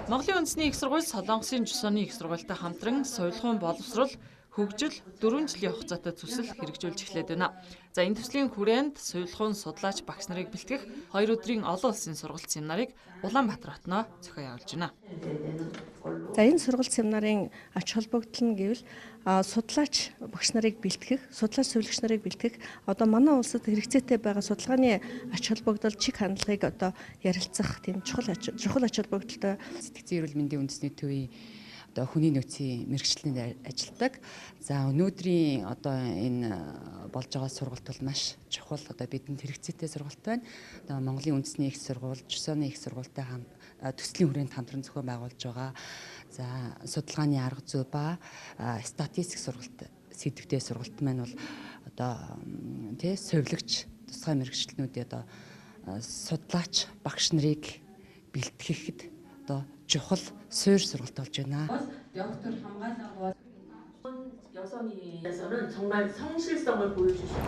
Монголын үндэсний их сургууль Солонгосын Жусоны их сургуультай хамтран соёлгын боловсрол, хөгжил 4 жилийн хугацаатай төсөл хэрэгжүүлж эхлээд байна. За энэ төслийн хүрээнд соёлгын судлаач багш нарыг бэлтгэх 2 өдрийн олон улсын сургалт семинарыг Улаанбаатар хотноо зохион явуулж байна. За энэ сургалт семинарын ач холбогдол нь гэвэл судлаач багш нарыг бэлтгэх, судлаач зөвлөгч нарыг бэлтгэх, одоо манай улсад хэрэгцээтэй байгаа судалгааны ач холбогдол, чиг хандлагыг одоо ярилцах тийм чухал ач холбогдолтой сэтгцэн эрүүл мэндийн үндэсний төвийн одоо хүний нөөцийн мэрэгчлэлд ажилладаг. За өнөөдрийн одоо энэ болж байгаа сургалт бол маш чухал, одоо бидэнд хэрэгцээтэй сургалт байна. Одоо Монголын үндэсний их сургууль, Жусоны их сургуультай төслийн хүрээнд хамтран зохион байгуулж байгаа. За судалгааны арга зүй ба статистик сургалт, сэдвтэй сургалт маань бол одоо совилогч тусгай мэрэгчлэнүүдийн одоо судлаач багш нарыг бэлтгэхэд одоо чухал суурь сургалт болж байна. доктор хамгаалал явсооны 정말 성실성을 보여주시고